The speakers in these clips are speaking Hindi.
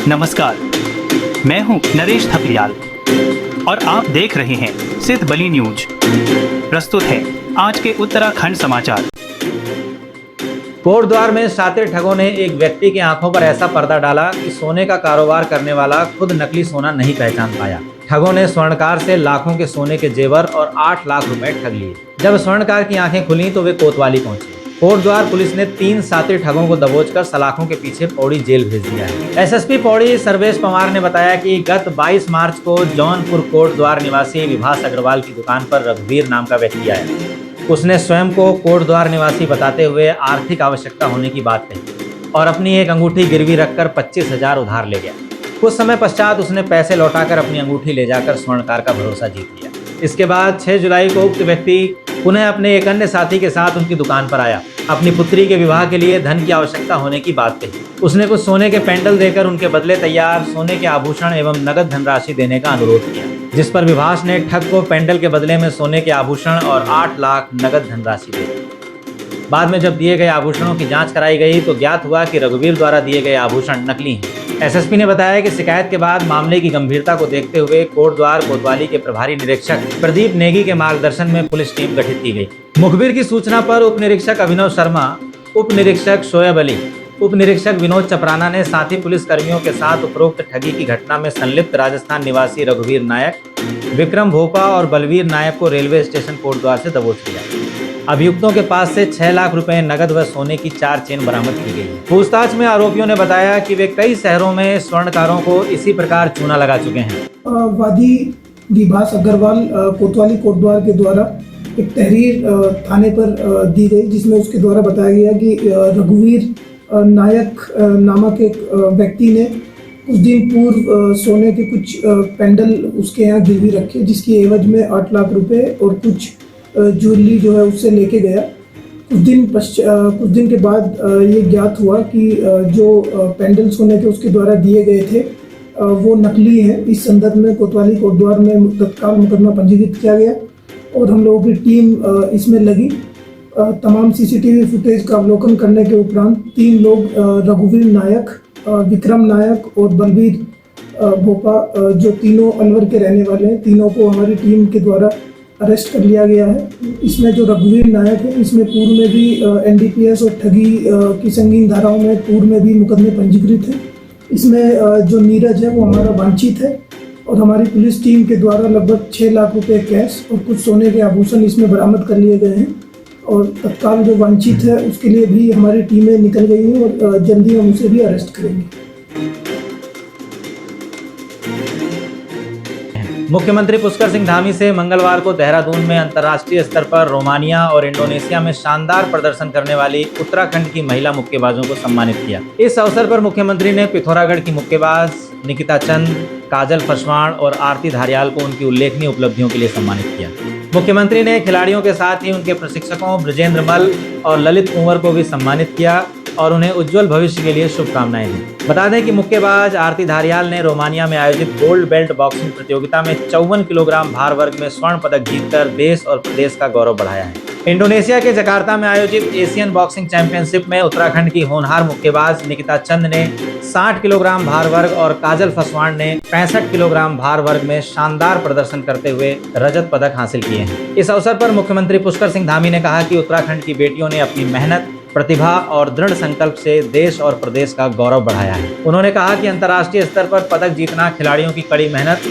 नमस्कार, मैं हूं नरेश थपलियाल और आप देख रहे हैं सिद्ध बली न्यूज। प्रस्तुत है आज के उत्तराखंड समाचार। कोटद्वार में शातिर ठगों ने एक व्यक्ति की आंखों पर ऐसा पर्दा डाला कि सोने का कारोबार करने वाला खुद नकली सोना नहीं पहचान पाया। ठगों ने स्वर्णकार से लाखों के सोने के जेवर और 8 लाख रुपए ठग लिए। जब स्वर्णकार की आंखें खुली तो वे कोतवाली पहुंचे। कोटद्वार पुलिस ने 3 शातिर ठगों को दबोचकर सलाखों के पीछे पौड़ी जेल भेज दिया है। एसएसपी पौड़ी सर्वेश पवार ने बताया कि गत 22 मार्च को जौनपुर कोटद्वार निवासी विभास अग्रवाल की दुकान पर रघुवीर नाम का व्यक्ति आया। उसने स्वयं को कोटद्वार निवासी बताते हुए आर्थिक आवश्यकता होने की बात कही और अपनी एक अंगूठी गिरवी रखकर 25,000 उधार ले गया। कुछ समय पश्चात उसने पैसे लौटाकर अपनी अंगूठी ले जाकर स्वर्णकार का भरोसा जीत लिया। इसके बाद 6 जुलाई को उक्त व्यक्ति पुनः अपने एक अन्य साथी के साथ उनकी दुकान पर आया। अपनी पुत्री के विवाह के लिए धन की आवश्यकता होने की बात कही। उसने कुछ सोने के पेंडल देकर उनके बदले तैयार सोने के आभूषण एवं नगद धनराशि देने का अनुरोध किया, जिस पर विभास ने ठग को पेंडल के बदले में सोने के आभूषण और 8 लाख नगद धनराशि दी। बाद में जब दिए गए आभूषणों की जांच कराई गई तो ज्ञात हुआ कि रघुवीर द्वारा दिए गए आभूषण नकली हैं। एसएसपी ने बताया कि शिकायत के बाद मामले की गंभीरता को देखते हुए कोटद्वार कोतवाली के प्रभारी निरीक्षक प्रदीप नेगी के मार्गदर्शन में पुलिस टीम गठित की गई। मुखबिर की सूचना पर उप निरीक्षक अभिनव शर्मा, उप निरीक्षक शोएब अली, उप निरीक्षक विनोद चपराना ने साथी पुलिस कर्मियों के साथ उपरोक्त ठगी की घटना में संलिप्त राजस्थान निवासी रघुवीर नायक, विक्रम भोपा और बलवीर नायक को रेलवे स्टेशन कोटद्वार से दबोच लिया। अभियुक्तों के पास से 6 लाख रुपए नगद व सोने की 4 चेन बरामद की गई। पूछताछ में आरोपियों ने बताया कि वे कई शहरों में स्वर्णकारों को इसी प्रकार चूना लगा चुके हैं। वादी विभास अग्रवाल कोतवाली कोटद्वार के द्वारा एक तहरीर थाने पर दी गई, जिसमें उसके द्वारा बताया गया कि रघुवीर नायक नामक एक व्यक्ति ने कुछ दिन पूर्व सोने के कुछ पेंडल उसके यहाँ गिरवी रखे, जिसकी एवज में 8 लाख रुपए और कुछ ज्वेलरी जो है उससे लेके गया। कुछ दिन के बाद ये ज्ञात हुआ कि जो पेंडल सोने के उसके द्वारा दिए गए थे वो नकली हैं। इस संदर्भ में कोतवाली कोटद्वार में तत्काल मुकदमा पंजीकृत किया गया और हम लोगों की टीम इसमें लगी। तमाम सीसीटीवी फुटेज का अवलोकन करने के उपरांत 3 लोग रघुवीर नायक, विक्रम नायक और बलवीर भोपा, जो तीनों अलवर के रहने वाले हैं, तीनों को हमारी टीम के द्वारा अरेस्ट कर लिया गया है। इसमें जो रघुवीर नायक है, इसमें पूर्व में भी एनडीपीएस और ठगी की संगीन धाराओं में पूर्व में भी मुकदमे पंजीकृत हैं। इसमें जो नीरज है वो हमारा वांछित है और हमारी पुलिस टीम के द्वारा लगभग 6 लाख रुपए कैश और कुछ सोने के आभूषण इसमें बरामद कर लिए गए हैं और तत्काल जो वांछित है उसके लिए भी हमारी टीमें निकल गई हैं और जल्दी हम उसे भी अरेस्ट करेंगे। मुख्यमंत्री पुष्कर सिंह धामी से मंगलवार को देहरादून में अंतर्राष्ट्रीय स्तर पर रोमानिया और इंडोनेशिया में शानदार प्रदर्शन करने वाली उत्तराखंड की महिला मुक्केबाजों को सम्मानित किया। इस अवसर पर मुख्यमंत्री ने पिथौरागढ़ की मुक्केबाज निकिता चंद, काजल फसवाण और आरती धारियाल को उनकी उल्लेखनीय उपलब्धियों के लिए सम्मानित किया। मुख्यमंत्री ने खिलाड़ियों के साथ ही उनके प्रशिक्षकों ब्रजेंद्र मल और ललित कुंवर को भी सम्मानित किया और उन्हें उज्जवल भविष्य के लिए शुभकामनाएं दी। बता दें कि मुक्केबाज आरती धारियाल ने रोमानिया में आयोजित गोल्ड बेल्ट बॉक्सिंग प्रतियोगिता में 54 किलोग्राम भार वर्ग में स्वर्ण पदक जीतकर देश और प्रदेश का गौरव बढ़ाया है। इंडोनेशिया के जकार्ता में आयोजित एशियन बॉक्सिंग चैंपियनशिप में उत्तराखंड की होनहार मुक्केबाज निकिता चंद ने 60 किलोग्राम भार वर्ग और काजल फसवाण ने 65 किलोग्राम भार वर्ग में शानदार प्रदर्शन करते हुए रजत पदक हासिल किए हैं। इस अवसर पर मुख्यमंत्री पुष्कर सिंह धामी ने कहा कि उत्तराखंड की बेटियों ने अपनी मेहनत, प्रतिभा और दृढ़ संकल्प से देश और प्रदेश का गौरव बढ़ाया है। उन्होंने कहा कि अंतर्राष्ट्रीय स्तर पर पदक जीतना खिलाड़ियों की कड़ी मेहनत,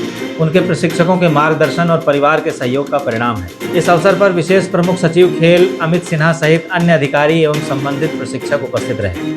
उनके प्रशिक्षकों के मार्गदर्शन और परिवार के सहयोग का परिणाम है। इस अवसर पर विशेष प्रमुख सचिव खेल अमित सिन्हा सहित अन्य अधिकारी एवं संबंधित प्रशिक्षक उपस्थित रहे।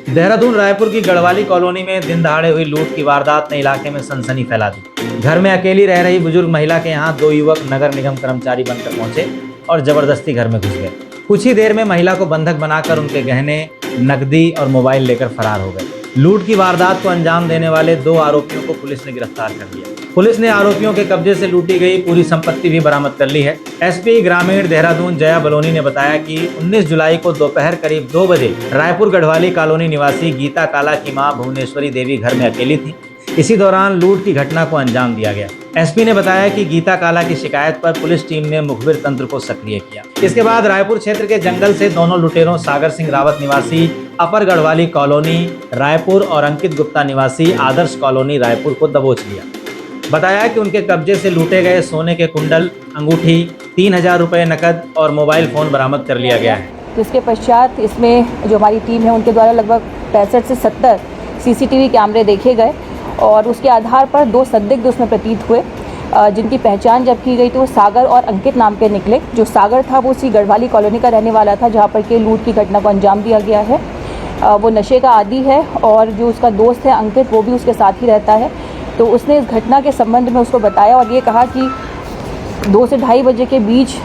देहरादून रायपुर की गढ़वाली कॉलोनी में दिन दहाड़े हुई लूट की वारदात ने इलाके में सनसनी फैला दी। घर में अकेली रह रही बुजुर्ग महिला के यहाँ 2 युवक नगर निगम कर्मचारी बनकर पहुंचे और जबरदस्ती घर में घुस गए। कुछ ही देर में महिला को बंधक बनाकर उनके गहने, नकदी और मोबाइल लेकर फरार हो गए। लूट की वारदात को अंजाम देने वाले 2 आरोपियों को पुलिस ने गिरफ्तार कर लिया। पुलिस ने आरोपियों के कब्जे से लूटी गई पूरी संपत्ति भी बरामद कर ली है। एसपी ग्रामीण देहरादून जया बलोनी ने बताया कि 19 जुलाई को दोपहर करीब 2 बजे रायपुर गढ़वाली कॉलोनी निवासी गीता काला की मां भुवनेश्वरी देवी घर में अकेली थी। इसी दौरान लूट की घटना को अंजाम दिया गया। एसपी ने बताया कि गीता काला की शिकायत पर पुलिस टीम ने मुखबिर तंत्र को सक्रिय किया। इसके बाद रायपुर क्षेत्र के जंगल से दोनों लुटेरों सागर सिंह रावत निवासी अपर गढ़वाली कॉलोनी रायपुर और अंकित गुप्ता निवासी आदर्श कॉलोनी रायपुर को दबोच लिया। बताया कि उनके कब्जे से लूटे गए सोने के कुंडल, अंगूठी, 3000 रुपये नकद और मोबाइल फोन बरामद कर लिया गया है। जिसके पश्चात इसमें जो हमारी टीम है उनके द्वारा लगभग 65 से 70 सीसीटीवी कैमरे देखे गए और उसके आधार पर 2 संदिग्ध उसमें प्रतीत हुए, जिनकी पहचान जब की गई तो सागर और अंकित नाम के निकले। जो सागर था वो उसी गढ़वाली कॉलोनी का रहने वाला था जहाँ पर के लूट की घटना को अंजाम दिया गया है। वो नशे का आदी है और जो उसका दोस्त है अंकित वो भी उसके साथ ही रहता है। तो उसने इस घटना के संबंध में उसको बताया और ये कहा कि 2 से 2:30 बजे के बीच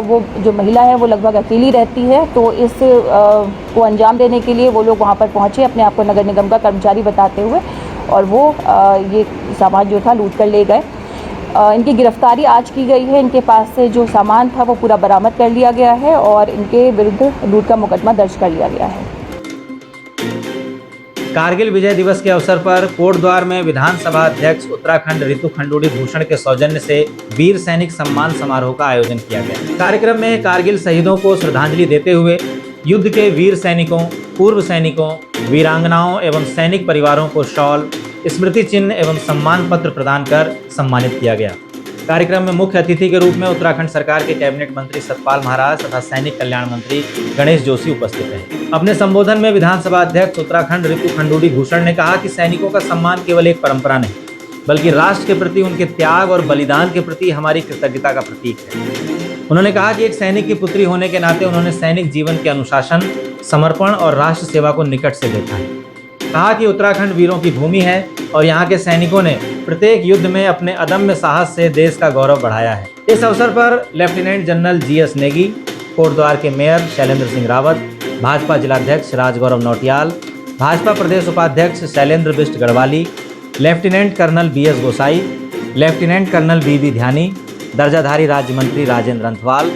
वो जो महिला है वो लगभग अकेली रहती है। तो इस को अंजाम देने के लिए वो लोग वहाँ पर पहुँचे अपने आप को नगर निगम का कर्मचारी बताते हुए और वो ये सामान जो था लूट कर ले गए। इनकी गिरफ्तारी आज की गई है। इनके पास से जो सामान था वो पूरा बरामद कर लिया गया है और इनके विरुद्ध लूट का मुकदमा दर्ज कर लिया गया है। कारगिल विजय दिवस के अवसर पर कोटद्वार में विधानसभा अध्यक्ष उत्तराखंड रितु खंडूड़ी भूषण के सौजन्य से वीर सैनिक सम्मान समारोह का आयोजन किया गया। कार्यक्रम में कारगिल शहीदों को श्रद्धांजलि देते हुए युद्ध के वीर सैनिकों, पूर्व सैनिकों, वीरांगनाओं एवं सैनिक परिवारों को शॉल, स्मृति चिन्ह एवं सम्मान पत्र प्रदान कर सम्मानित किया गया। कार्यक्रम में मुख्य अतिथि के रूप में उत्तराखंड सरकार के कैबिनेट मंत्री सतपाल महाराज तथा सैनिक कल्याण मंत्री गणेश जोशी उपस्थित रहे। अपने संबोधन में विधानसभा अध्यक्ष उत्तराखंड रितु खंडूड़ी भूषण ने कहा कि सैनिकों का सम्मान केवल एक परंपरा नहीं बल्कि राष्ट्र के प्रति उनके त्याग और बलिदान के प्रति हमारी कृतज्ञता का प्रतीक है। उन्होंने कहा कि एक सैनिक की पुत्री होने के नाते उन्होंने सैनिक जीवन के अनुशासन, समर्पण और राष्ट्र सेवा को निकट से देखा है। कहा कि उत्तराखंड वीरों की भूमि है और यहाँ के सैनिकों ने प्रत्येक युद्ध में अपने अदम्य साहस से देश का गौरव बढ़ाया है। इस अवसर पर lieutenant general GS Negi, Kotdwar के मेयर शैलेंद्र सिंह रावत, भाजपा जिलाध्यक्ष राजगौरव नौटियाल, भाजपा प्रदेश उपाध्यक्ष Shailendra Bisht Garhwali, lieutenant colonel BS Gosai, lieutenant colonel BB Dhyani, दर्जाधारी राज्य मंत्री राजेंद्र अंथवाल,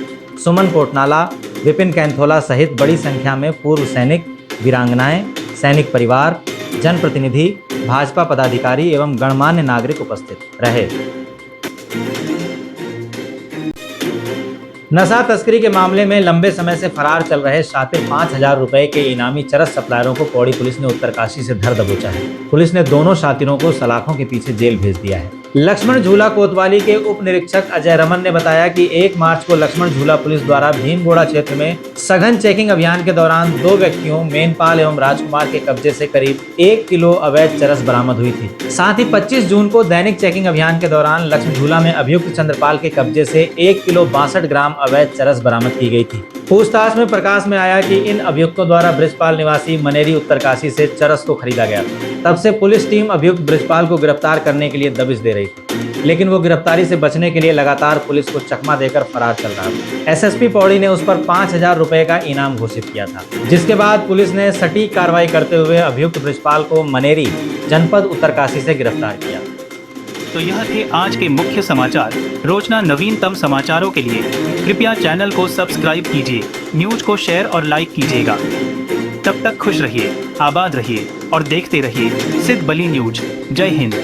सुमन कोटनाला, विपिन कैंथोला सहित बड़ी संख्या में पूर्व सैनिक, वीरांगनाएं, सैनिक परिवार, जनप्रतिनिधि, भाजपा पदाधिकारी एवं गणमान्य नागरिक उपस्थित रहे। नशा तस्करी के मामले में लंबे समय से फरार चल रहे शातिर 5000 रुपए के इनामी चरस सप्लायरों को पौड़ी पुलिस ने उत्तरकाशी से धर दबोचा है। पुलिस ने दोनों शातिरों को सलाखों के पीछे जेल भेज दिया है। लक्ष्मण झूला कोतवाली के उप निरीक्षक अजय रमन ने बताया कि 1 मार्च को लक्ष्मण झूला पुलिस द्वारा भीमगोड़ा क्षेत्र में सघन चेकिंग अभियान के दौरान 2 व्यक्तियों मेनपाल एवं राजकुमार के कब्जे से करीब 1 किलो अवैध चरस बरामद हुई थी। साथ ही 25 जून को दैनिक चेकिंग अभियान के दौरान लक्ष्मण झूला में अभियुक्त चंद्रपाल के कब्जे से 1 किलो 62 ग्राम अवैध चरस बरामद की गई थी। पूछताछ में प्रकाश में आया कि इन अभियुक्तों द्वारा बृजपाल निवासी मनेरी उत्तरकाशी से चरस को खरीदा गया था। तब से पुलिस टीम अभियुक्त बृजपाल को गिरफ्तार करने के लिए दबिश दे रही थी, लेकिन वो गिरफ्तारी से बचने के लिए लगातार पुलिस को चकमा देकर फरार चल रहा था। SSP पौड़ी ने उस पर 5000 रुपए का इनाम घोषित किया था, जिसके बाद पुलिस ने सटीक कार्रवाई करते हुए अभियुक्त बृजपाल को मनेरी जनपद उत्तरकाशी से गिरफ्तार किया। तो यह थे आज के मुख्य समाचार। रोजाना नवीनतम समाचारों के लिए कृपया चैनल को सब्सक्राइब कीजिए, न्यूज को शेयर और लाइक कीजिएगा। तब तक खुश रहिए, आबाद रहिए और देखते रहिए सिद्ध बली न्यूज। जय हिंद।